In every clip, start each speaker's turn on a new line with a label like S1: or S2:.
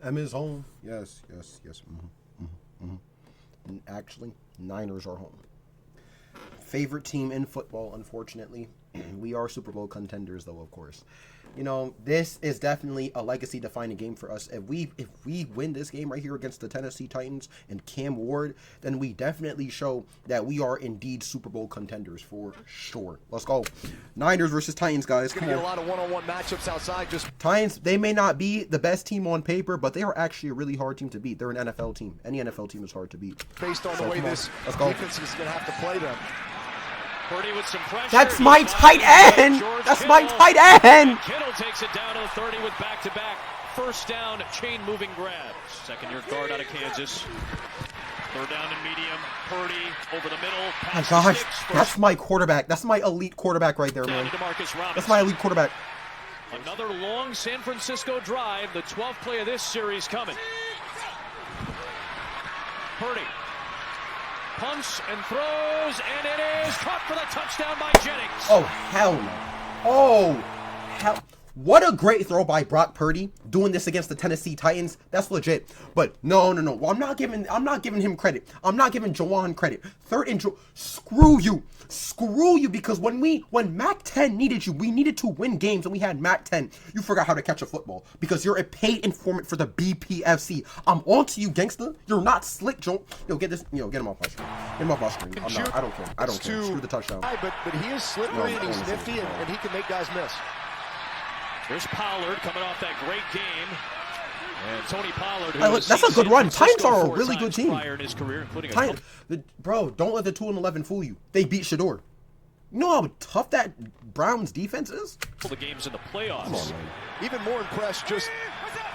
S1: M is home. Yes, yes, yes. And actually, Niners are home. Favorite team in football, unfortunately. We are Super Bowl contenders, though, of course. You know, this is definitely a legacy-defining game for us. If we win this game right here against the Tennessee Titans and Cam Ward, then we definitely show that we are indeed Super Bowl contenders for sure. Let's go. Niners versus Titans, guys.
S2: Come on. Get a lot of one-on-one matchups outside.
S1: Titans, they may not be the best team on paper, but they are actually a really hard team to beat. They're an NFL team. Any NFL team is hard to beat.
S2: Based on the way this defense is going to have to play them.
S3: Purdy with some pressure.
S1: That's my tight end. That's my tight end.
S3: Kittle takes it down to the 30 with back-to-back first down chain moving grabs. Second-year guard out of Kansas. Third down and medium. Purdy over the middle.
S1: Oh my gosh, that's my quarterback. That's my elite quarterback right there, man. That's my elite quarterback.
S3: Another long San Francisco drive. The 12th play of this series coming. Purdy. Punts and throws, and it is caught for the touchdown by Jennings.
S1: Oh, hell no. Oh, hell. What a great throw by Brock Purdy doing this against the Tennessee Titans. That's legit. But no. Well, I'm not giving him credit. I'm not giving Juwan credit. Third and screw you. Screw you, because when Mac 10 needed you, we needed to win games and we had Mac 10. You forgot how to catch a football because you're a paid informant for the BPFC. I'm on to you, gangster. You're not slick, Joe. Yo, get this. Get him off my screen. Get him off my screen. I don't care. I don't care. Screw the touchdown.
S2: But he is slippery and he's nifty and he can make guys miss.
S3: There's Pollard coming off that great game. And Tony Pollard,
S1: that's a good run. Titans are a really good team.
S3: In his career, including
S1: bro, don't let the 2-11 fool you. They beat Shador. You know how tough that Browns defense is?
S3: The games in the playoffs.
S2: Even more impressed just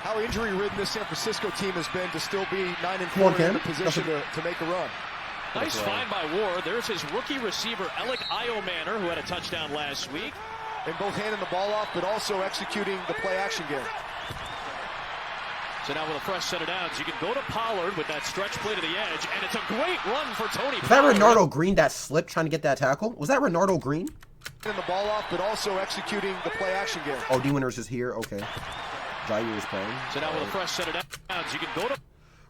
S2: how injury-ridden this San Francisco team has been to still be 9-4 in a position to make a run.
S3: Nice find by Ward. There's his rookie receiver, Alec Iomanner, who had a touchdown last week.
S2: And both handing the ball off, but also executing the play-action game.
S3: So now with a fresh set of downs, you can go to Pollard with that stretch play to the edge, and it's a great run for Tony Pollard.
S1: Was that Renardo Green that slipped trying to get that tackle? Was that Renardo Green?
S2: Handing the ball off, but also executing the play-action game.
S1: Oh, D. Winters is here. Okay. Jair is playing.
S3: So now with a fresh set of downs, you can go to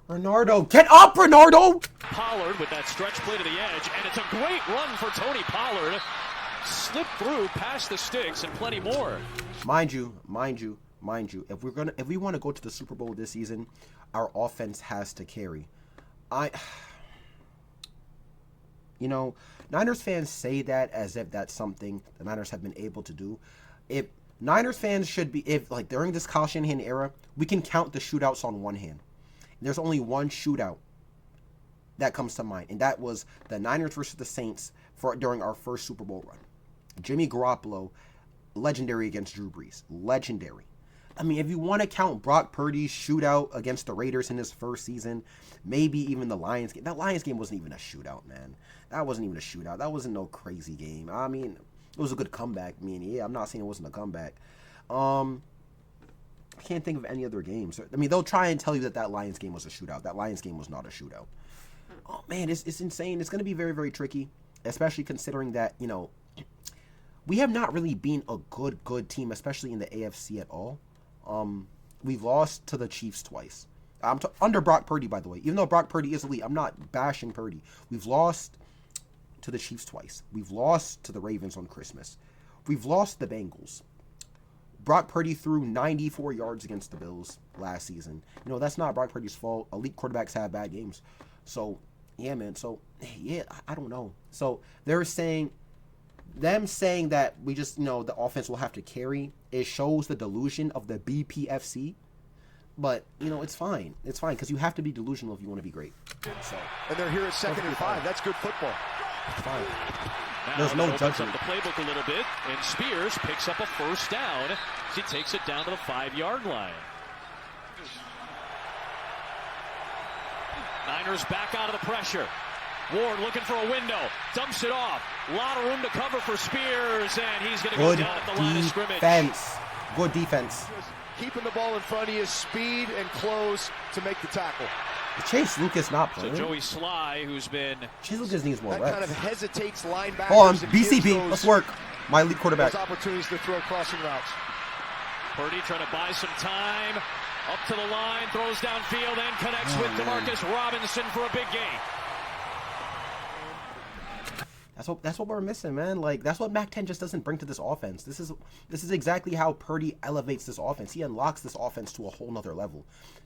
S1: Renardo. Get up, Renardo!
S3: Pollard with that stretch play to the edge, and it's a great run for Tony Pollard. Slip through past the sticks and plenty more.
S1: Mind you, if we want to go to the Super Bowl this season, our offense has to carry. Niners fans say that as if that's something the Niners have been able to do. If Niners fans should be, during this Kyle Shanahan era, we can count the shootouts on one hand. There's only one shootout that comes to mind, and that was the Niners versus the Saints during our first Super Bowl run. Jimmy Garoppolo, legendary against Drew Brees. Legendary. I mean, if you want to count Brock Purdy's shootout against the Raiders in his first season, maybe even the Lions game. That Lions game wasn't even a shootout, man. That wasn't even a shootout. That wasn't no crazy game. I mean, it was a good comeback. I'm not saying it wasn't a comeback. I can't think of any other games. I mean, they'll try and tell you that Lions game was a shootout. That Lions game was not a shootout. Oh, man, it's insane. It's going to be very, very tricky, especially considering that, we have not really been a good team, especially in the AFC at all. We've lost to the Chiefs twice. Under Brock Purdy, by the way. Even though Brock Purdy is elite, I'm not bashing Purdy. We've lost to the Chiefs twice. We've lost to the Ravens on Christmas. We've lost the Bengals. Brock Purdy threw 94 yards against the Bills last season. That's not Brock Purdy's fault. Elite quarterbacks have bad games. So, yeah, man. So, yeah, I don't know. So, them saying that we just, the offense will have to carry, it shows the delusion of the BPFC. But, it's fine. It's fine because you have to be delusional if you want to be great. So,
S2: and they're here at 2nd and 5. That's good football.
S1: It's fine.
S3: Now
S1: there's no judgment.
S3: Up the playbook a little bit, and Spears picks up a first down. He takes it down to the 5-yard line. Niners back out of the pressure. Ward looking for a window, dumps it off. A lot of room to cover for Spears, and he's going to go down at the line of scrimmage.
S1: Good defense.
S2: Keeping the ball in front of you, speed and close to make the tackle.
S1: Chase Lucas not playing.
S3: So Joey Sly, who's been...
S1: Chase Lucas needs more reps.
S2: Kind of hesitates linebackers.
S1: Hold on, BCB, let's work. My elite quarterback.
S2: Those opportunities to throw crossing routes.
S3: Purdy trying to buy some time. Up to the line, throws downfield, and connects with Demarcus Robinson for a big gain.
S1: That's what we're missing, man. Like, that's what Mac-10 just doesn't bring to this offense. This is exactly how Purdy elevates this offense. He unlocks this offense to a whole nother level.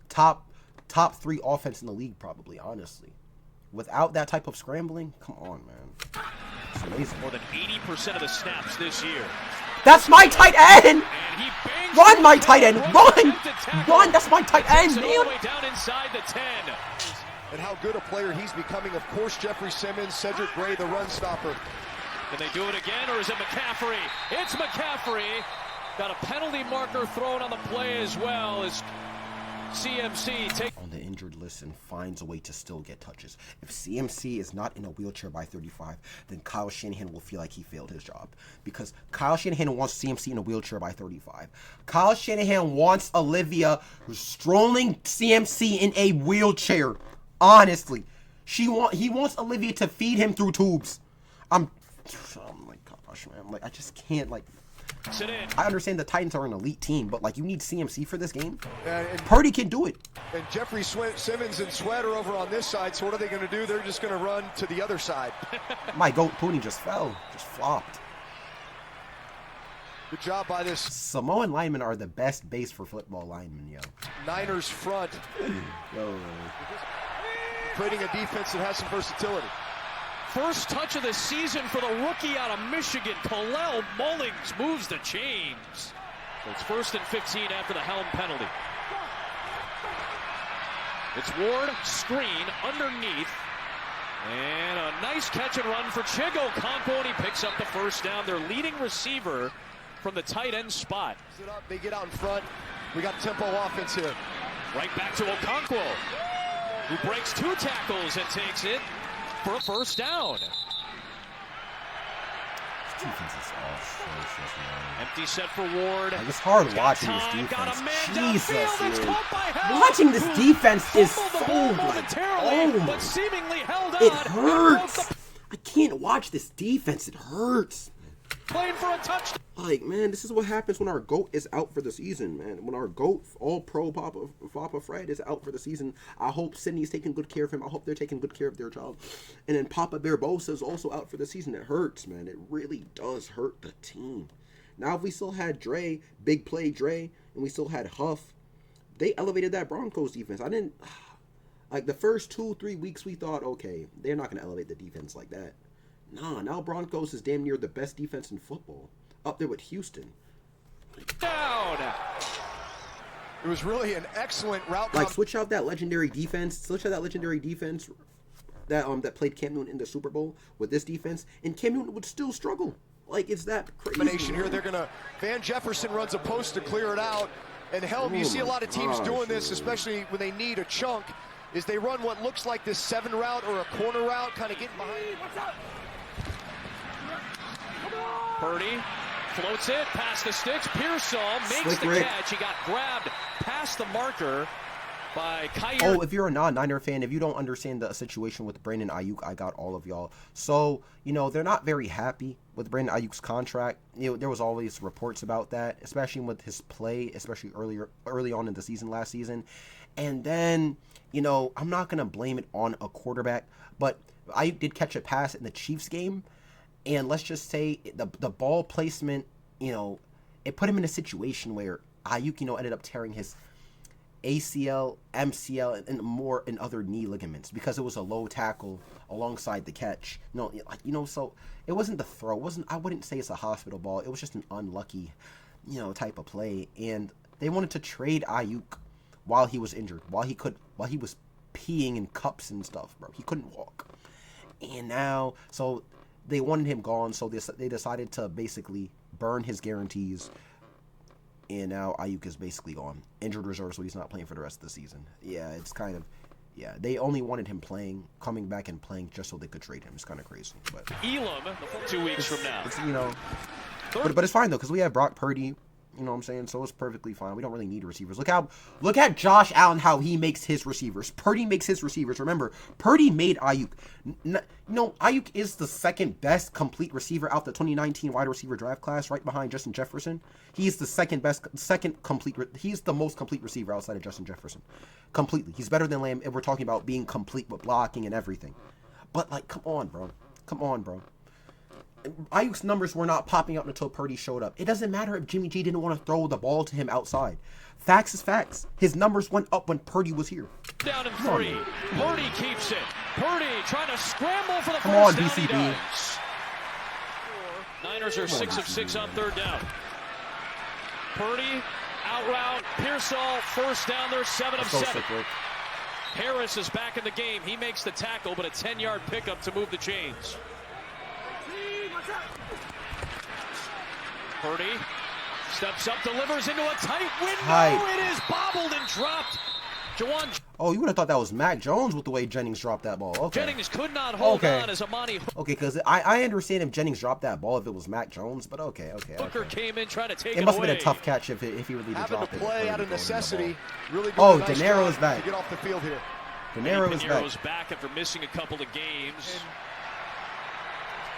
S1: Top 3 offense in the league, probably, honestly. Without that type of scrambling, come on, man. It's amazing.
S3: More than 80% of the snaps this year.
S1: That's my tight end! Run, my tight end! Run! Run! That's my tight end, man!
S3: All the way down inside the 10.
S2: And how good a player he's becoming. Of course, Jeffrey Simmons, Cedric Gray, the run stopper.
S3: Can they do it again, or is it McCaffrey? It's McCaffrey. Got a penalty marker thrown on the play as well as CMC takes
S1: on the injured list and finds a way to still get touches. If CMC is not in a wheelchair by 35, then Kyle Shanahan will feel like he failed his job, because Kyle Shanahan wants CMC in a wheelchair by 35. Kyle Shanahan wants Olivia strolling CMC in a wheelchair. Honestly, he wants Olivia to feed him through tubes. Oh my gosh, man! Like, I just can't, like. I understand the Titans are an elite team, but like, you need CMC for this game. And Purdy can do it.
S2: And Jeffrey Simmons and Sweat are over on this side. So what are they going to do? They're just going to run to the other side.
S1: My goat Pooney just fell, just flopped.
S2: Good job by this.
S1: Samoan linemen are the best base for football linemen, yo.
S2: Niners front.
S1: Yo.
S3: Creating a defense that has some versatility. First touch of the season for the rookie out of Michigan, Kalel Mullings moves the chains. So it's 1st and 15 after the helm penalty. It's Ward, screen, underneath. And a nice catch and run for Chigo Okonkwo, and he picks up the first down. Their leading receiver from the tight end spot.
S2: They get out in front. We got tempo offense here.
S3: Right back to Okonkwo, who breaks 2 tackles and takes it for a first down.
S1: This defense is atrocious, man.
S3: Empty set for Ward.
S1: Like, it's hard watching this defense. Jesus, man. Watching this defense is so, like, oh my.
S3: Seemingly held on.
S1: It hurts. I can't watch this defense. It hurts.
S3: Playing for a touchdown.
S1: Like, man, this is what happens when our GOAT is out for the season, man. When our GOAT, all-pro Papa Fred is out for the season, I hope Sydney's taking good care of him. I hope they're taking good care of their child. And then Papa Barbosa is also out for the season. It hurts, man. It really does hurt the team. Now, if we still had Dre, big play Dre, and we still had Huff, they elevated that Broncos defense. I didn't, like, the first 2-3 weeks we thought, okay, they're not going to elevate the defense like that. Nah, now Broncos is damn near the best defense in football. Up there with Houston.
S3: Down.
S2: It was really an excellent route.
S1: Like, switch out that legendary defense. Switch out that legendary defense that played Cam Newton in the Super Bowl with this defense, and Cam Newton would still struggle. Like, it's that crazy.
S2: Here, they're gonna. Van Jefferson runs a post to clear it out, and Helm. You see a lot of teams doing this, especially when they need a chunk. Is they run what looks like this 7 route or a corner route, kind of getting behind.
S3: Purdy floats it past the sticks. Pearsall makes the catch. He got grabbed past the marker by Kyer.
S1: Oh, if you're a non-Niner fan, if you don't understand the situation with Brandon Ayuk, I got all of y'all. So, you know, they're not very happy with Brandon Ayuk's contract. You know, there was always reports about that, especially with his play, especially early on in the season last season. And then, you know, I'm not going to blame it on a quarterback, but Ayuk did catch a pass in the Chiefs game. And let's just say the ball placement, you know, it put him in a situation where Ayuk, you know, ended up tearing his ACL, MCL, and other knee ligaments because it was a low tackle alongside the catch. No, you know, so it wasn't the throw. I wouldn't say it's a hospital ball. It was just an unlucky, you know, type of play. And they wanted to trade Ayuk while he was injured, while he was peeing in cups and stuff, bro. He couldn't walk. And now, so they wanted him gone, so they decided to basically burn his guarantees. And now Ayuk is basically gone. Injured reserve, so he's not playing for the rest of the season. Yeah, it's kind of, yeah, they only wanted him coming back and playing just so they could trade him. It's kind of crazy. But
S3: Elam, 2 weeks from now.
S1: It's, you know, but it's fine, though, because we have Brock Purdy. You know what I'm saying? So it's perfectly fine. We don't really need receivers. Look at Josh Allen, how he makes his receivers. Purdy makes his receivers. Remember, Purdy made Ayuk. Ayuk is the second best complete receiver out the 2019 wide receiver draft class, right behind Justin Jefferson. He's the he's the most complete receiver outside of Justin Jefferson. Completely. He's better than Lamb, and we're talking about being complete with blocking and everything. But, like, come on, bro. Come on, bro. Ayuk's numbers were not popping out until Purdy showed up. It doesn't matter if Jimmy G didn't want to throw the ball to him outside. Facts is facts. His numbers went up when Purdy was here.
S3: Down in 3. Purdy keeps it. Purdy trying to scramble for the
S1: Come on,
S3: first down.
S1: BCB.
S3: Niners are 6 of 6 on third down. Purdy, out route, Pearsall, first down. They're 7 of 7. Harris is back in the game. He makes the tackle, but a 10-yard pickup to move the chains. Purdy steps up, delivers into a tight window. It is bobbled and dropped. Jawan.
S1: Oh, you would have thought that was Mac Jones with the way Jennings dropped that ball. Okay.
S3: Jennings could not hold on as Amani.
S1: Okay, because I understand if Jennings dropped that ball if it was Mac Jones, but okay.
S3: Booker came in trying to take it away.
S1: It must have been a tough catch if he really did drop it.
S2: Having to play out of necessity. Really
S1: doing De Niro is back.
S2: To get off the field here.
S1: De Niro is back.
S3: Back after missing a couple of games.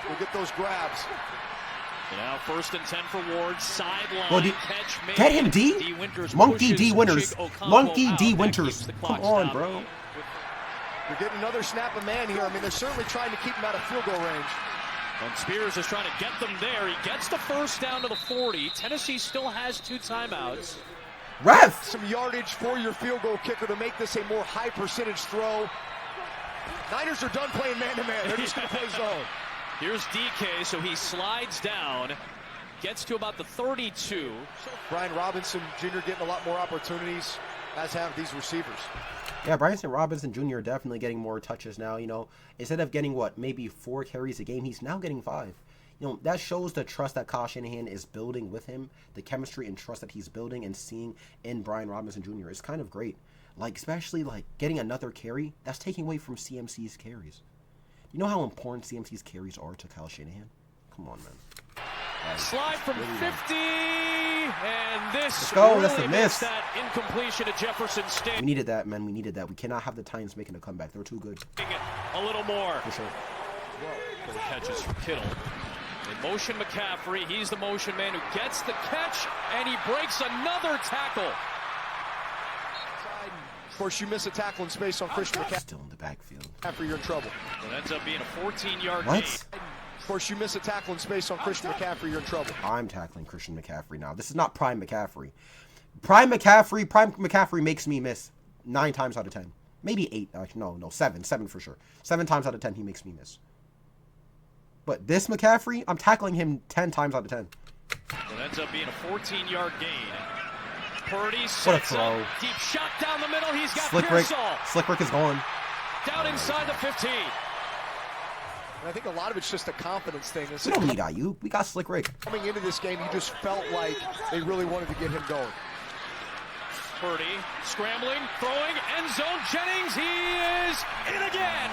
S2: We'll get those grabs.
S3: Now first and 10 for Ward. Sideline
S1: well,
S3: catch made.
S1: Get him, D. Monkey D Winters. Monkey D Winters. Come on, bro.
S2: We're getting another snap of man here. I mean, they're certainly trying to keep him out of field goal range.
S3: And Spears is trying to get them there. He gets the first down to the 40. Tennessee still has 2 timeouts.
S1: Ref!
S2: Some yardage for your field goal kicker to make this a more high percentage throw. Niners are done playing man-to-man. They're just going to play zone.
S3: Here's DK, so he slides down, gets to about the 32.
S2: Brian Robinson Jr. getting a lot more opportunities, as have these receivers.
S1: Yeah, Bryson Robinson Jr. definitely getting more touches now. You know, instead of getting, maybe 4 carries a game, he's now getting 5. You know, that shows the trust that Kyle Shanahan is building with him, the chemistry and trust that he's building and seeing in Brian Robinson Jr. is kind of great. Like, especially, getting another carry, that's taking away from CMC's carries. You know how important CMC's carries are to Kyle Shanahan? Come on, man.
S3: Slide from 50, and this
S1: Let's go.
S3: really
S1: That's a miss.
S3: That incompletion to Jefferson State.
S1: We needed that, man. We needed that. We cannot have the Titans making a comeback. They're too good.
S3: A little more.
S1: For sure.
S3: Good catches from Kittle. In motion McCaffrey. He's the motion man who gets the catch, and he breaks another tackle.
S2: Of course, you miss a tackle in space on Christian McCaffrey.
S1: Still in the backfield.
S2: After you're in trouble.
S3: It ends up being a 14-yard
S1: What?
S3: gain.
S2: Of course, you miss a tackle in space on Christian McCaffrey, you're in trouble.
S1: I'm tackling Christian McCaffrey now. This is not Prime McCaffrey. Prime McCaffrey makes me miss 9 times out of 10. Maybe 8. No, 7. 7 for sure. 7 times out of 10 he makes me miss. But this McCaffrey, I'm tackling him 10 times out of 10.
S3: It ends up being a 14-yard gain. Purdy
S1: sets up,
S3: deep shot down the middle. He's got
S1: Pearsall. Slick Rick is gone.
S3: Down inside the 15.
S2: And I think a lot of it's just a confidence thing.
S1: We don't need Ayuk. We got Slick Rick.
S2: Coming into this game, you just felt like they really wanted to get him going.
S3: Purdy scrambling, throwing, end zone. Jennings, he is in again.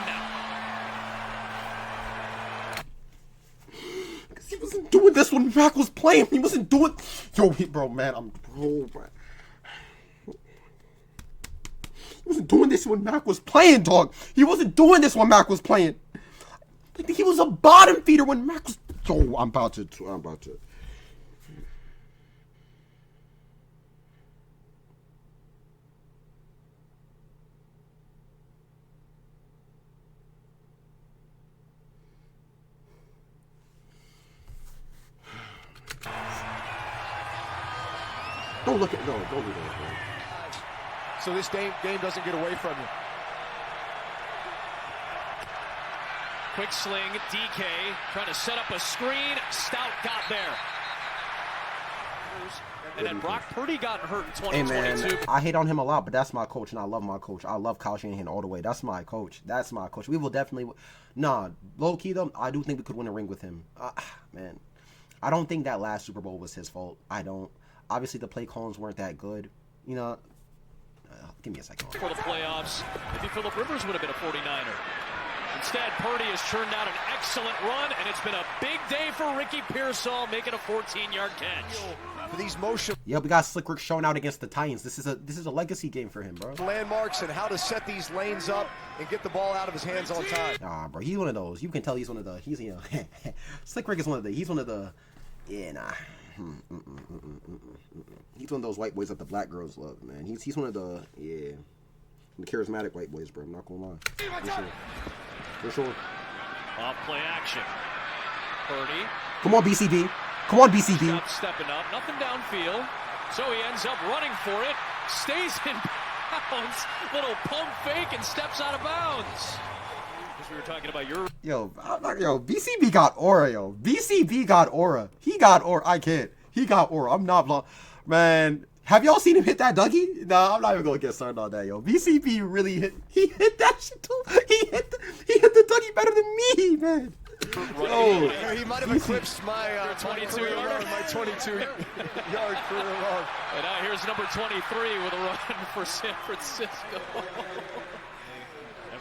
S1: He wasn't doing this when Mac was playing. He wasn't doing. Bro, man, bro. He wasn't doing this when Mac was playing, dog. He wasn't doing this when Mac was playing. He was a bottom feeder when Mac was. Oh, I'm about to. Don't look at. No, don't do that, man.
S2: So this game doesn't get away from you.
S3: Quick sling, DK trying to set up a screen. Stout got there. And then Brock Purdy got hurt in 2022.
S1: Hey man, I hate on him a lot, but that's my coach, and I love my coach. I love Kyle Shanahan all the way. That's my coach. We will definitely. Nah, low key though, I do think we could win a ring with him. Man, I don't think that last Super Bowl was his fault. I don't. Obviously, the play calls weren't that good. You know, give me a second.
S3: For the playoffs, maybe Phillip Rivers would have been a 49er. Instead, Purdy has turned out an excellent run, and it's been a big day for Ricky Pearsall, making a 14-yard catch.
S2: for these motion
S1: Yeah, we got Slick Rick showing out against the Titans. This is a legacy game for him, bro.
S2: landmarks and how to set these lanes up and get the ball out of his hands on time.
S1: Nah, bro, he's one of those. You can tell he's one of the. He's Slick Rick is one of the. He's one of the. Yeah, nah. He's one of those white boys that the black girls love, man. He's one of the the charismatic white boys, bro. I'm not gonna lie. For sure.
S3: Off play action. Purdy.
S1: Come on, BCB. Come on, BCB.
S3: Stepping up. Nothing downfield. So he ends up running for it. Stays in bounds. Little pump fake and steps out of bounds. As we were talking about your...
S1: Yo, BCB got aura, yo. BCB got aura. He got aura. I can't. He got aura. I'm not blunt. Man, have y'all seen him hit that Dougie? Nah, I'm not even gonna get started on that, yo. BCB really hit. He hit that shit too. He hit the Dougie better than me, man.
S2: Oh, he might have eclipsed my
S3: 22-yarder.
S2: My 22-yard career long.
S3: And now here's number 23 with a run for San Francisco.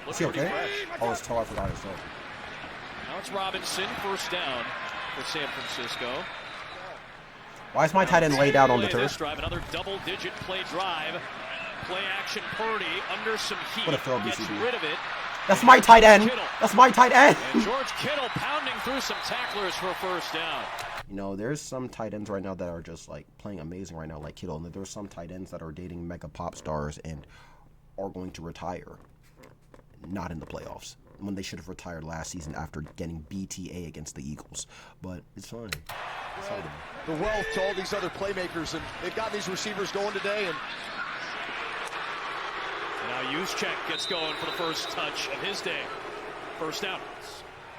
S1: Is he okay? Oh, it's tall. I forgot his name.
S3: Now it's Robinson, first down for San Francisco.
S1: Why is my tight end laid out on the
S3: This
S1: turf?
S3: drive, another double-digit play drive. Play action Purdy under some heat.
S1: What a throw,
S3: Gets
S1: BCB.
S3: rid of it.
S1: That's my tight end. That's my tight end.
S3: And George Kittle pounding through some tacklers for a first down.
S1: You know, there's some tight ends right now that are just like playing amazing right now, like Kittle. And there's some tight ends that are dating mega pop stars and are going to retire, not in the playoffs, when they should have retired last season after getting BTA against the Eagles. But it's fine. It's fine.
S2: The wealth to all these other playmakers, and they've got these receivers going today. And
S3: now Juszczyk gets going for the first touch of his day. First down.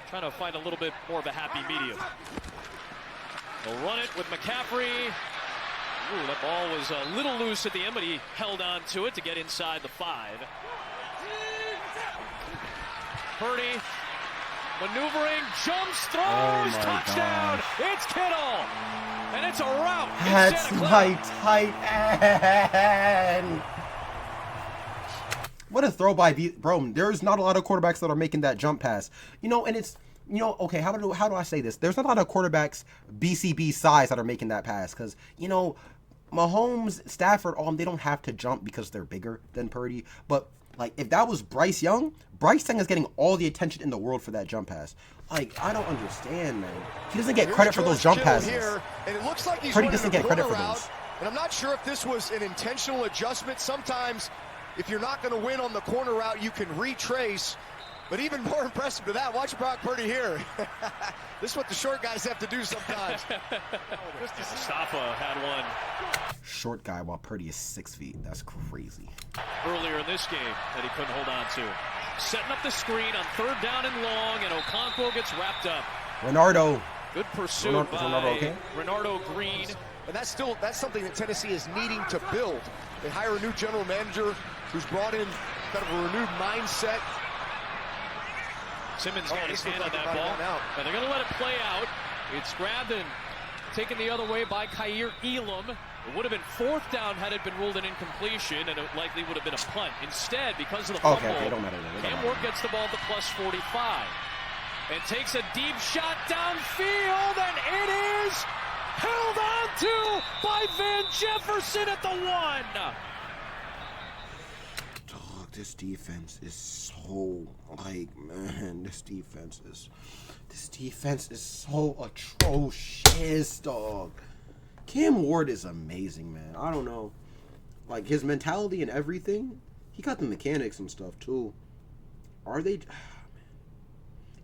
S3: Trying to find a little bit more of a happy medium. They'll run it with McCaffrey. Ooh, that ball was a little loose at the end, but he held on to it to get inside the 5. Purdy maneuvering, jumps, throws, touchdown.
S1: gosh.
S3: It's Kittle. And it's a rout. in
S1: That's
S3: Santa
S1: my
S3: Clara.
S1: tight end. What a throw by bro. There's not a lot of quarterbacks that are making that jump pass. You know, and it's, you know, okay, how do I say this? There's not a lot of quarterbacks BCB size that are making that pass because, you know, Mahomes, Stafford, they don't have to jump because they're bigger than Purdy. But, like, if that was Bryce Young is getting all the attention in the world for that jump pass. Like, I don't understand, man. He doesn't get credit for those jump passes.
S2: Here, and it looks like he's
S1: Purdy
S2: running
S1: doesn't
S2: a
S1: get credit
S2: corner
S1: for
S2: route,
S1: those.
S2: And I'm not sure if this was an intentional adjustment. Sometimes, if you're not going to win on the corner route, you can retrace. But even more impressive to that, watch Brock Purdy here. This is what the short guys have to do sometimes.
S3: Mustafa had one
S1: Short guy while Purdy is 6 feet. That's crazy.
S3: earlier in this game that he couldn't hold on to. Setting up the screen on third down and long, and Okonkwo gets wrapped up.
S1: Renardo.
S3: Good pursuit
S1: Is
S3: by
S1: Renardo okay?
S3: Renardo Green.
S2: And that's something that Tennessee is needing to build. They hire a new general manager who's brought in kind of a renewed mindset.
S3: Simmons got his
S2: this
S3: hand on
S2: looked like
S3: that
S2: it might
S3: ball.
S2: have gone out.
S3: And they're going to let it play out. It's grabbed and taken the other way by Kaiir Elam. It would have been fourth down had it been ruled an incompletion, and it likely would have been a punt. Instead, because of the fumble,
S1: Okay, don't matter. It don't
S3: Cam
S1: matter.
S3: Ward gets the ball to plus 45. And takes a deep shot downfield, and it is held on to by Van Jefferson at the 1.
S1: Dog, this defense is so, like, man, this defense is so atrocious, dog. Cam Ward is amazing, man. I don't know. Like, his mentality and everything, he got the mechanics and stuff, too. Are they...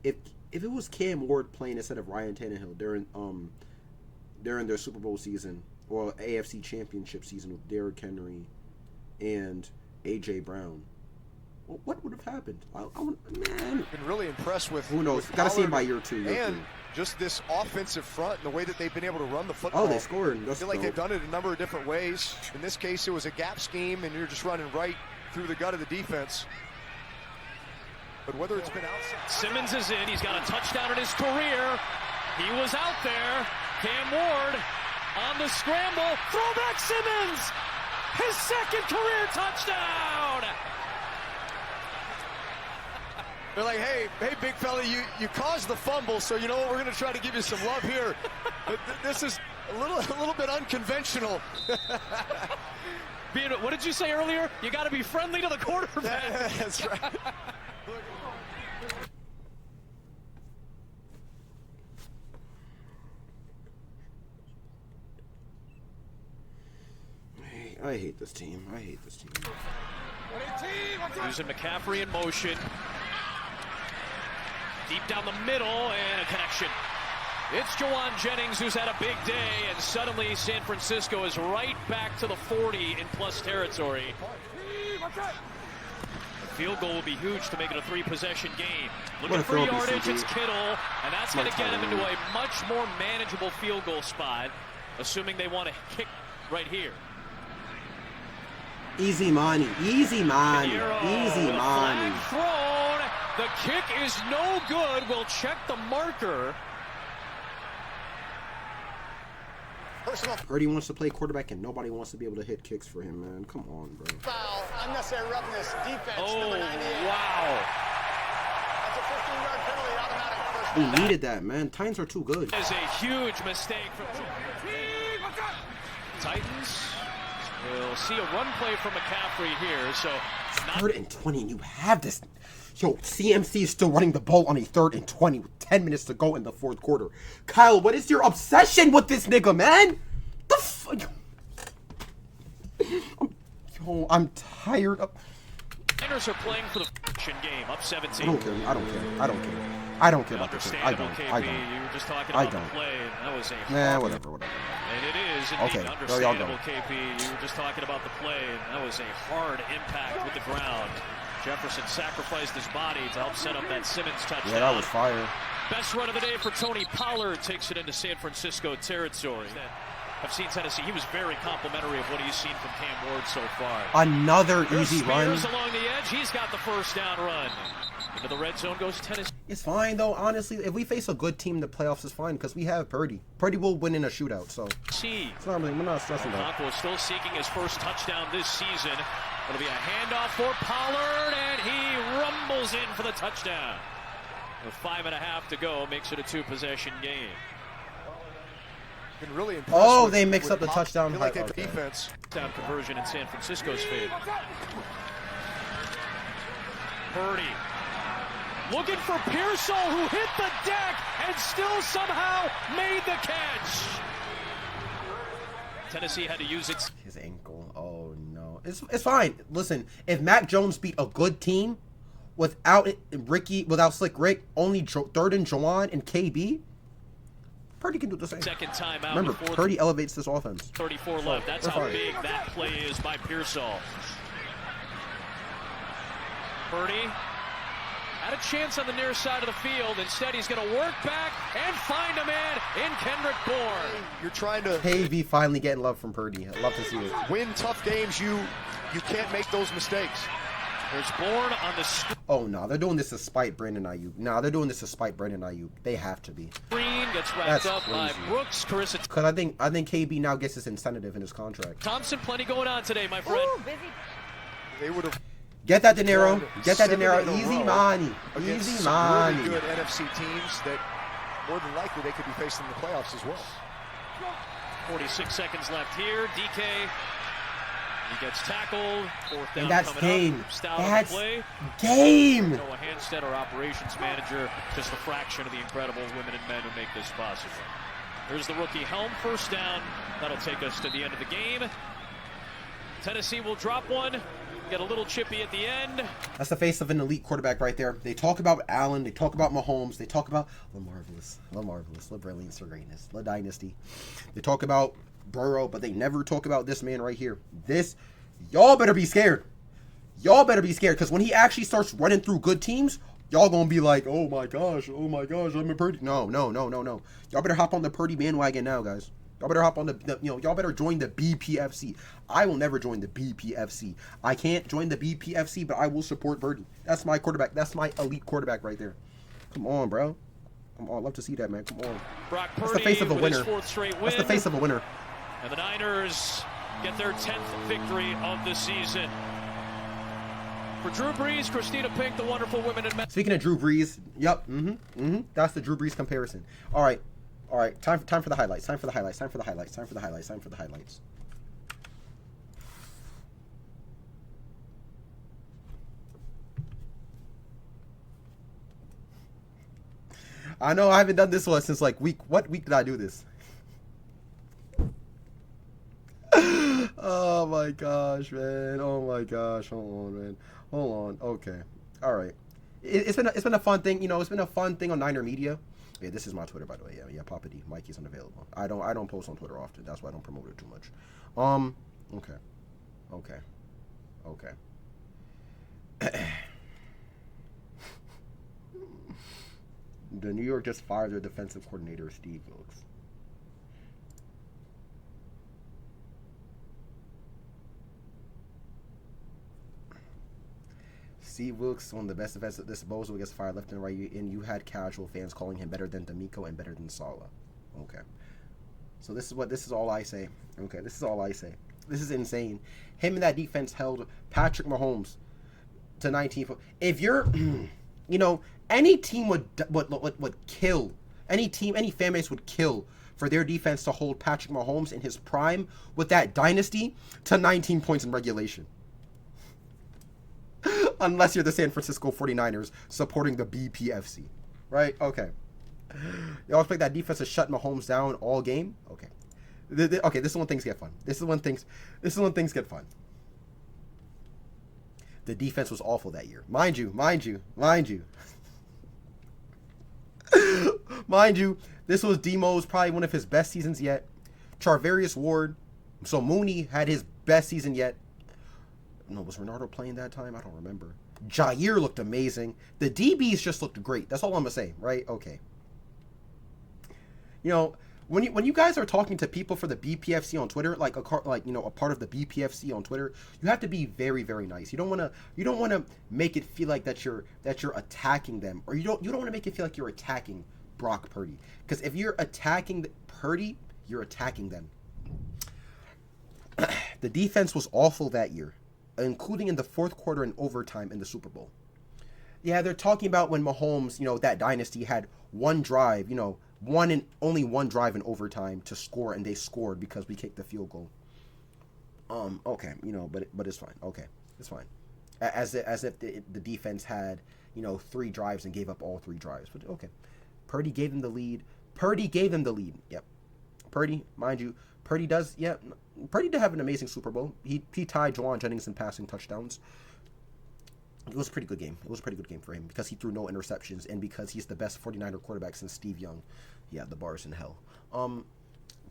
S1: If it was Cam Ward playing instead of Ryan Tannehill during their Super Bowl season or AFC Championship season with Derrick Henry and A.J. Brown, what would have happened? Man,
S2: Been really impressed with.
S1: who knows?
S2: with
S1: Got to see him by
S2: Pollard
S1: year two.
S2: and just this offensive front and the way that they've been able to run the football.
S1: Oh, they scored.
S2: I
S1: That's
S2: feel like
S1: dope.
S2: they've done it a number of different ways. In this case, it was a gap scheme, and you're just running right through the gut of the defense. But whether it's been outside.
S3: Simmons is in. He's got a touchdown in his career. He was out there. Cam Ward on the scramble. Throwback Simmons. His second career touchdown.
S2: They're like, hey, big fella, you caused the fumble, so you know what? We're going to try to give you some love here. But this is A little bit unconventional.
S3: What did you say earlier? You got to be friendly to the quarterback.
S2: That's right.
S1: I hate this team. I hate this team.
S3: Using McCaffrey in motion. Deep down the middle and a connection. It's Jawan Jennings who's had a big day, and suddenly San Francisco is right back to the 40 in plus territory. The field goal will be huge to make it a 3-possession game. Looking for yardage, it's Kittle, and that's going to get him into a much more manageable field goal spot, assuming they want to kick right here.
S1: Easy money. Easy money. Easy money.
S3: Flag thrown. The kick is no good. We'll check the marker.
S1: Purdy wants to play quarterback, and nobody wants to be able to hit kicks for him, man. Come on, bro.
S4: Foul, unnecessary roughness, defense, number 98.
S3: Wow.
S4: That's a 15-yard penalty, automatic first
S1: We
S4: down.
S1: needed that, man. Titans are too good.
S3: That is a huge mistake from Titans. We'll see a run play from McCaffrey here. So not
S1: 3rd and 20, and you have this. Yo, CMC is still running the ball on a 3rd and 20 with 10 minutes to go in the 4th quarter. Kyle, what is your obsession with this nigga, man? The fuck? I'm tired of.
S3: Niners are playing for the game, up 17.
S1: I don't care. I don't care. I don't care. I don't care about the kick. I
S3: Understandable,
S1: don't.
S3: KP.
S1: I don't.
S3: You were just talking
S1: I
S3: about
S1: don't.
S3: the play. And that was a
S1: Nah,
S3: hard-
S1: whatever.
S3: And it is indeed
S1: Okay, there y'all go.
S3: understandable, KP. You were just talking about the play, and that was a hard impact with the ground. Jefferson sacrificed his body to help set up that Simmons touchdown.
S1: Yeah, that was fire.
S3: Best run of the day for Tony Pollard, takes it into San Francisco territory. I've seen Tennessee. He was very complimentary of what he's seen from Cam Ward so far.
S1: Another
S3: There's
S1: easy run.
S3: Spears along the edge. He's got the first down run. Into the red zone goes Tennessee.
S1: It's fine, though. Honestly, if we face a good team in the playoffs, it's fine because we have Purdy. Purdy will win in a shootout, so it's not really, we're not stressing that.
S3: Conco is still seeking his first touchdown this season. It'll be a handoff for Pollard, and he rumbles in for the touchdown. With 5.5 to go, makes it a 2-possession game.
S2: Been really impressed
S1: Oh,
S2: with-
S1: they mix
S2: with
S1: up the
S2: Pop-
S1: touchdown.
S2: Feel like
S1: Okay.
S2: the defense.
S3: Down conversion in San Francisco's favor. Purdy looking for Pearsall, who hit the deck and still somehow made the catch. Tennessee had to use its
S1: His ankle. Oh no, it's fine. Listen, if Mac Jones beat a good team without without Slick Rick, only 3rd and Jawan and KB, Purdy can do the same.
S3: second timeout.
S1: Remember,
S3: with
S1: Purdy elevates this offense.
S3: 34 left. That's
S1: we're
S3: how
S1: fine.
S3: big that play is by Pearsall. Purdy had a chance on the near side of the field. Instead, he's going to work back and find a man in Kendrick Bourne.
S2: You're trying to
S1: KB finally getting love from Purdy. I'd love to see it.
S2: win tough games. You can't make those mistakes.
S3: There's Bourne on the screen.
S1: Oh no, they're doing this to spite Brandon Ayuk. Nah, they're doing this to spite Brandon Ayuk. They have to be.
S3: Gets wrapped
S1: That's
S3: up by
S1: crazy.
S3: Brooks. Carissa
S1: Cause I think KB now gets his incentive in his contract.
S3: Thompson, plenty going on today, my friend.
S2: They would have
S1: Get that De Niro. Get that De
S2: 7
S1: Niro.
S2: in a
S1: Easy
S2: row
S1: money.
S2: against
S1: Easy
S2: some
S1: money.
S2: really good NFC teams that more than likely they could be facing in the playoffs as well.
S3: 46 seconds left here. DK, he gets tackled. 4th down
S1: And that's
S3: coming
S1: game.
S3: up. Stout on the
S1: That's
S3: play.
S1: game.
S3: Noah Hanstead, our operations manager, just a fraction of the incredible women and men who make this possible. Here's the rookie Helm, first down. That'll take us to the end of the game. Tennessee will drop one, get a little chippy at the end.
S1: That's the face of an elite quarterback right there. They talk about Allen. They talk about Mahomes. They talk about La Marvelous, La Brilliance for Greatness, La Dynasty. They talk about Burrow, but they never talk about this man right here. Y'all better be scared. Y'all better be scared, because when he actually starts running through good teams, y'all gonna be like, oh my gosh, I'm a Purdy. No. Y'all better hop on the Purdy bandwagon now, guys. Y'all better hop on y'all better join the BPFC. I will never join the BPFC. I can't join the BPFC, but I will support Purdy. That's my quarterback. That's my elite quarterback right there. Come on, bro. Come on, I'd love to see that, man. Come on.
S3: Brock
S1: That's
S3: Purdy
S1: the face of a
S3: with his
S1: winner.
S3: 4th straight win.
S1: That's the face of a winner.
S3: And the Niners get their 10th victory of the season. For Drew Brees, Christina Pink, the wonderful women and men.
S1: Speaking of Drew Brees, yep, that's the Drew Brees comparison. All right, All right, time for the highlights. Time for the highlights. Time for the highlights. Time for the highlights. Time for the highlights. I know I haven't done this one since like what week did I do this? Oh my gosh, man. Oh my gosh. Hold on, man. Hold on. Okay. All right. It's been a fun thing. You know, it's been a fun thing on Niner Media. Yeah, this is my Twitter, by the way. Yeah, Papa D. Mikey's unavailable. I don't post on Twitter often. That's why I don't promote it too much. Okay. The New York just fired their defensive coordinator, Steve Wilks. Steve Wilks, one of the best defensive disposal, gets fired left and right, and you had casual fans calling him better than D'Amico and better than Saleh. Okay. So this is all I say. Okay, this is all I say. This is insane. Him and that defense held Patrick Mahomes to 19. If you're, you know, any team would kill. Any team, any fan base would kill for their defense to hold Patrick Mahomes in his prime with that dynasty to 19 points in regulation. Unless you're the San Francisco 49ers supporting the BPFC. Right? Okay. Y'all expect that defense to shut Mahomes down all game? Okay. Okay, this is when things get fun. This is when things get fun. The defense was awful that year. Mind you. Mind you, this was Demo's probably one of his best seasons yet. Charvarius Ward. So Mooney had his best season yet. No, was Renardo playing that time? I don't remember. Jair looked amazing. The DBs just looked great. That's all I'm going to say, right? Okay. You know, when you guys are talking to people for the BPFC on Twitter, like a part of the BPFC on Twitter, you have to be very, very nice. You don't want to make it feel like that you're attacking them, or you don't want to make it feel like you're attacking Brock Purdy. Because if you're attacking Purdy, you're attacking them. The defense was awful that year, including in the fourth quarter and overtime in the Super Bowl. Yeah, they're talking about when Mahomes, you know, that dynasty had one drive, you know, only one drive in overtime to score, and they scored because we kicked the field goal. Okay, you know, but it's fine. Okay, it's fine. As if the defense had, you know, 3 drives and gave up all 3 drives. But okay, Purdy gave them the lead. Yep. Purdy, mind you, Purdy did have an amazing Super Bowl. He tied Juwan Jennings in passing touchdowns. It was a pretty good game. It was a pretty good game for him because he threw no interceptions and because he's the best 49er quarterback since Steve Young. Yeah, the bar's in hell.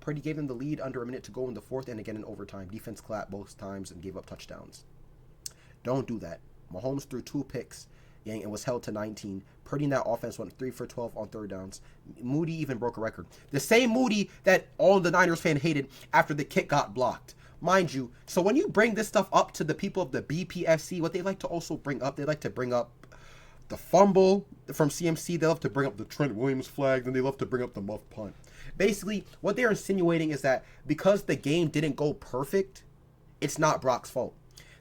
S1: Purdy gave them the lead under a minute to go in the fourth and again in overtime. Defense clapped both times and gave up touchdowns. Don't do that. Mahomes threw 2 picks and was held to 19. Purdy in that offense went 3 for 12 on third downs. Moody even broke a record. The same Moody that all the Niners fans hated after the kick got blocked. Mind you, so when you bring this stuff up to the people of the BPFC, what they like to also bring up, they like to bring up the fumble from CMC. They love to bring up the Trent Williams flag. Then they love to bring up the muff punt. Basically, what they're insinuating is that because the game didn't go perfect, it's not Brock's fault.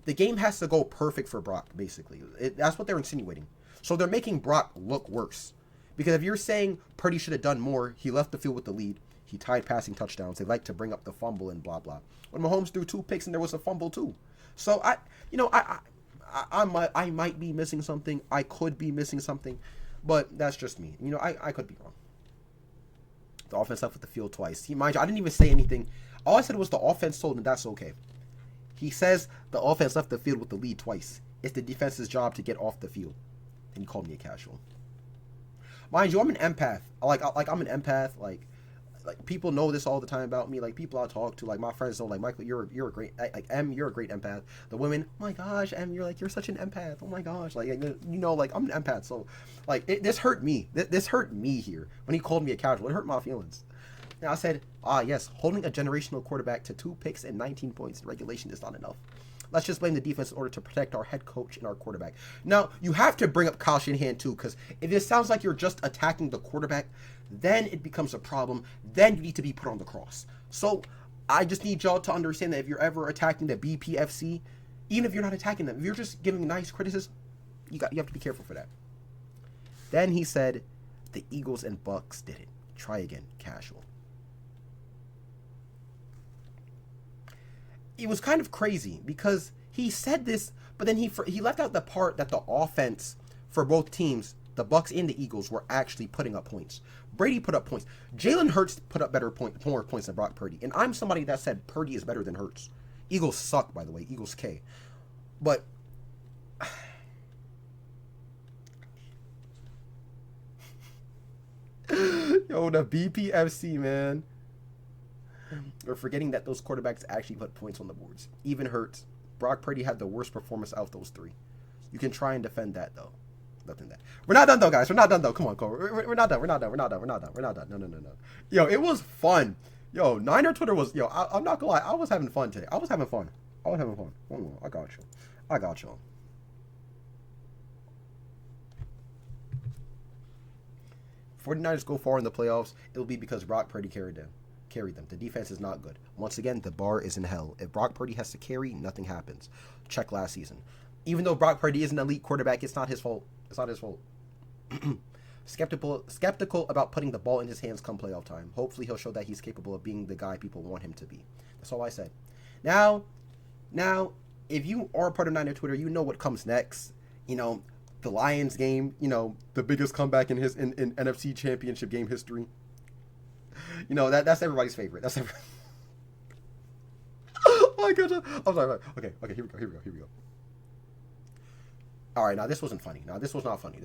S1: The game has to go perfect for Brock, basically. That's what they're insinuating. So they're making Brock look worse. Because if you're saying Purdy should have done more, he left the field with the lead. He tied passing touchdowns. They like to bring up the fumble and blah, blah. When Mahomes threw 2 picks and there was a fumble too. So, I might be missing something. I could be missing something. But that's just me. You know, I could be wrong. The offense left with the field twice. Mind you, I didn't even say anything. All I said was the offense sold, and that's okay. He says the offense left the field with the lead twice. It's the defense's job to get off the field. And he called me a casual. Mind you, I'm an empath. I'm an empath. Like people know this all the time about me. Like people I talk to, like my friends know, like Michael, you're a great, like M, you're a great empath. The women, oh my gosh, M, you're such an empath. Oh my gosh, like you know, like I'm an empath. So like this hurt me. This hurt me here when he called me a casual. It hurt my feelings. And I said, yes, holding a generational quarterback to 2 picks and 19 points in regulation is not enough. Let's just blame the defense in order to protect our head coach and our quarterback. Now, you have to bring up Kyle Shanahan too, because if it sounds like you're just attacking the quarterback, then it becomes a problem. Then you need to be put on the cross. So I just need y'all to understand that if you're ever attacking the BPFC, even if you're not attacking them, if you're just giving nice criticism, you have to be careful for that. Then he said, the Eagles and Bucks did it. Try again, casual. It was kind of crazy because he said this, but then he left out the part that the offense for both teams, the Bucks and the Eagles, were actually putting up points. Brady put up points. Jalen Hurts put up more points than Brock Purdy. And I'm somebody that said Purdy is better than Hurts. Eagles suck, by the way. Eagles K. But yo, the BPFC, man. We're forgetting that those quarterbacks actually put points on the boards. Even Hurts. Brock Purdy had the worst performance out of those three. You can try and defend that, though. Nothing that. We're not done, though, guys. We're not done, though. Come on, Cole. We're not done. We're not done. We're not done. We're not done. We're not done. No. Yo, it was fun. Yo, Niner Twitter was... Yo, I'm not gonna lie. I was having fun today. I was having fun. I got you. 49ers go far in the playoffs. It'll be because Brock Purdy carried them. The defense is not good. Once again, the bar is in hell. If Brock Purdy has to carry, nothing happens. Check last season. Even though Brock Purdy is an elite quarterback, it's not his fault. Skeptical about putting the ball in his hands come playoff time. Hopefully he'll show that he's capable of being the guy people want him to be. That's all I said. Now, if you are a part of Niner Twitter, you know what comes next. You know, the Lions game, you know, the biggest comeback in NFC Championship game history. You know, that's everybody's favorite. That's every... Oh my goodness. I'm sorry. Okay, here we go. All right, now this wasn't funny. This was not funny.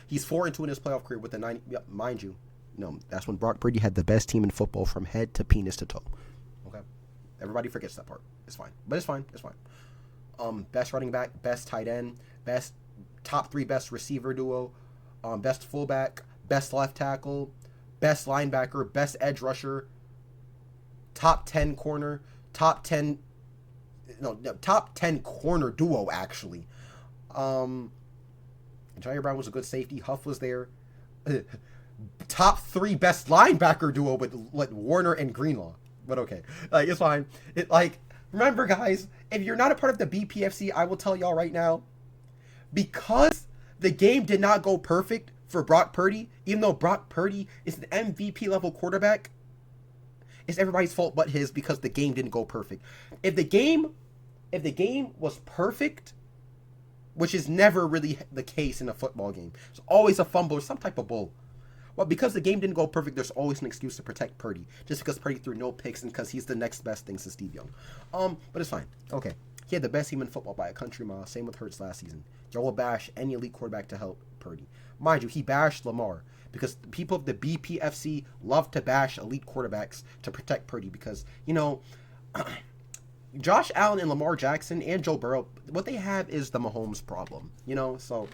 S1: He's 4-2 in his playoff career with the 90. Yep, mind you, that's when Brock Purdy had the best team in football from head to penis to toe. Okay, everybody forgets that part. It's fine, but it's fine. Best running back, best tight end, best top 3 best receiver duo, best fullback, best left tackle, best linebacker, best edge rusher, top 10 corner, top 10 corner duo, actually. Jair Brown was a good safety. Huff was there. Top 3 best linebacker duo with Warner and Greenlaw. But okay, it's fine. Remember, guys, if you're not a part of the BPFC, I will tell y'all right now, because the game did not go perfect for Brock Purdy, even though Brock Purdy is an MVP level quarterback, it's everybody's fault but his, because the game didn't go perfect. If the game was perfect, which is never really the case in a football game, it's always a fumble or some type of bull. Well, because the game didn't go perfect, there's always an excuse to protect Purdy, just because Purdy threw no picks and because he's the next best thing since Steve Young. But it's fine. Okay, he had the best team in football by a country mile. Same with Hurts last season. Y'all will bash any elite quarterback to help Purdy. Mind you, he bashed Lamar because people of the BPFC love to bash elite quarterbacks to protect Purdy because, you know, Josh Allen and Lamar Jackson and Joe Burrow, what they have is the Mahomes problem, you know, so...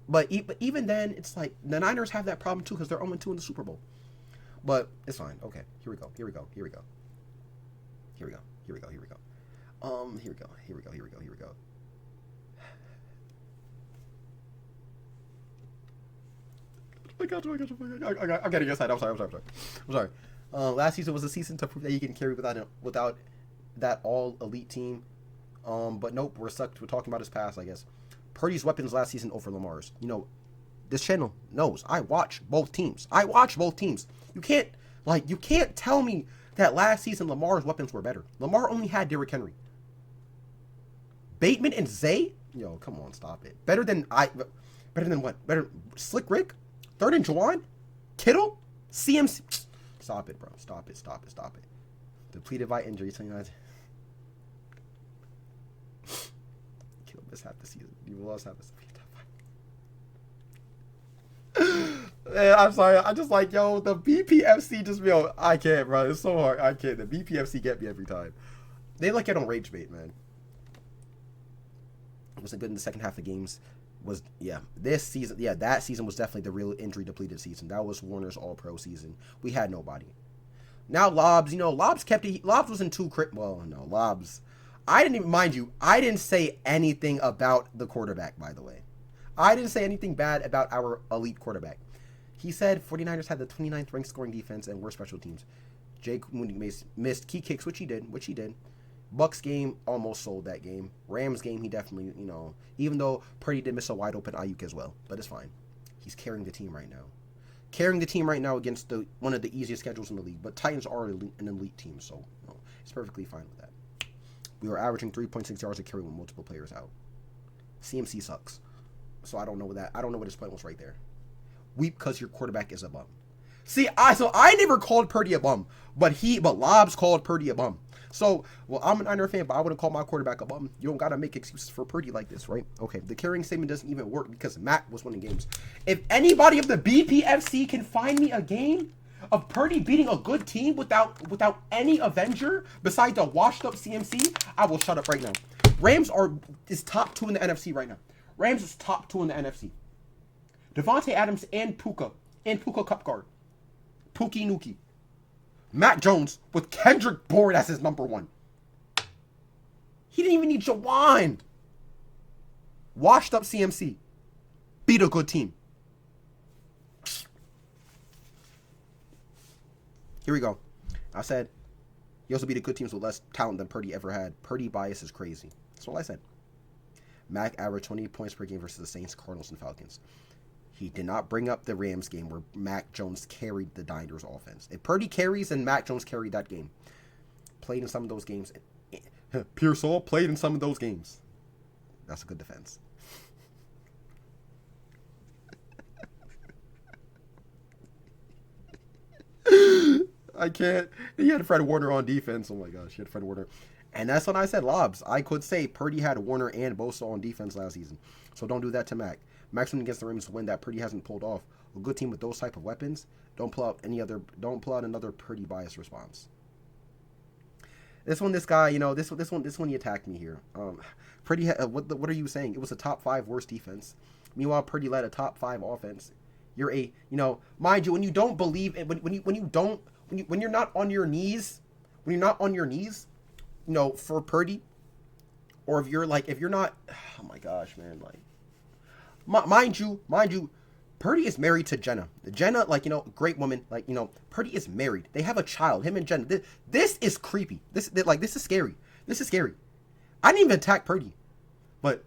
S1: But even then, it's like the Niners have that problem too because they're 0-2 in the Super Bowl. But it's fine. Okay, here we go. I got you. I'm getting excited. I'm sorry. Last season was a season to prove that you can carry without that all elite team. But nope, we're stuck. We're talking about his past, I guess. Purdy's weapons last season over Lamar's. You know, this channel knows I watch both teams. You can't tell me that last season Lamar's weapons were better. Lamar only had Derrick Henry. Bateman and Zay? Yo, come on, stop it. Better than what? Better Slick Rick? Third and Juwan? Kittle? CMC? Stop it, bro. Stop it. Depleted by injury. Half the season. You will also have Man, I'm sorry. I just like, yo, the BPFC just, I can't, bro. It's so hard. I can't. The BPFC get me every time. They like it on Rage Bait, man. It wasn't good in the second half of games. This season, that season was definitely the real injury depleted season. That was Warner's all-pro season. We had nobody. Now Lobs, Lobs kept it. Lobs wasn't too Lobs. I didn't say anything about the quarterback, by the way. I didn't say anything bad about our elite quarterback. He said 49ers had the 29th ranked scoring defense and worst special teams. Jake Mooney missed key kicks, which he did. Bucks game almost sold that game. Rams game, he definitely, even though Purdy did miss a wide open Ayuk as well, but it's fine. He's carrying the team right now. Carrying the team right now against one of the easiest schedules in the league. But Titans are an elite team, so it's perfectly fine with that. We were averaging 3.6 yards a carry with multiple players out. CMC sucks. So I don't know what his point was right there. Weep because your quarterback is a bum. See, I never called Purdy a bum, but Lobs called Purdy a bum. So, well, I'm an Niner fan, but I wouldn't call my quarterback a bum. You don't gotta make excuses for Purdy like this, right? Okay, the carrying statement doesn't even work because Mac was winning games. If anybody of the BPFC can find me a game of Purdy beating a good team without any Avenger besides a washed up CMC, I will shut up right now. Rams is top 2 in the NFC right now. Rams is top 2 in the NFC. Devontae Adams and Puka Cup guard. Pookie Nuki. Matt Jones with Kendrick Bourne as his number 1. He didn't even need Jawan. Washed up CMC. Beat a good team. Here we go. I said, he also beat a good teams with less talent than Purdy ever had. Purdy bias is crazy. That's all I said. Mac averaged 20 points per game versus the Saints, Cardinals, and Falcons. He did not bring up the Rams game where Mac Jones carried the Niners offense. If Purdy carries, then Mac Jones carried that game. Played in some of those games. Pearsall played in some of those games. That's a good defense. I can't. He had Fred Warner on defense. Oh my gosh, he had Fred Warner. And that's when I said Lobs. I could say Purdy had Warner and Bosa on defense last season. So don't do that to Mac. Mac's win against the Rams win that Purdy hasn't pulled off. A good team with those type of weapons. Don't pull out another Purdy bias response. This one he attacked me here. Purdy, what are you saying? It was a top 5 worst defense. Meanwhile, Purdy led a top 5 offense. You're mind you, when you don't believe it, when you're not on your knees, for Purdy, or if you're not, oh my gosh, man, mind you, Purdy is married to Jenna. Jenna, great woman, Purdy is married. They have a child, him and Jenna. This is creepy. This is scary. This is scary. I didn't even attack Purdy, but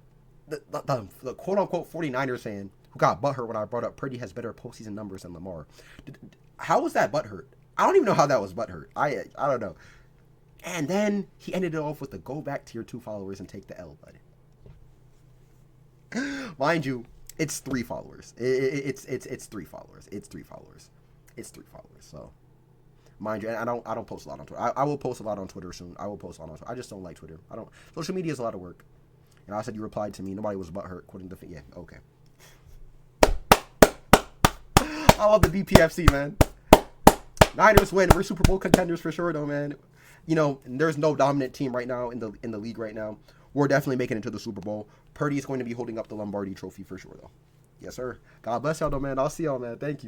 S1: the quote unquote 49ers fan who got butthurt when I brought up Purdy has better postseason numbers than Lamar. How was that butthurt? I don't even know how that was butthurt. I don't know. And then he ended it off with the go back tier 2 followers and take the L, bud. Mind you, it's 3 followers. It's 3 followers. It's 3 followers. It's 3 followers. So, mind you, and I don't post a lot on Twitter. I will post a lot on Twitter soon. I will post a lot on Twitter. I just don't like Twitter. Social media is a lot of work. And I said you replied to me. Nobody was butthurt. Quoting the yeah. Okay. I love the BPFC, man. Niners win. We're Super Bowl contenders for sure, though, man. There's no dominant team right now in the league right now. We're definitely making it to the Super Bowl. Purdy is going to be holding up the Lombardi trophy for sure, though. Yes, sir. God bless y'all, though, man. I'll see y'all, man. Thank you.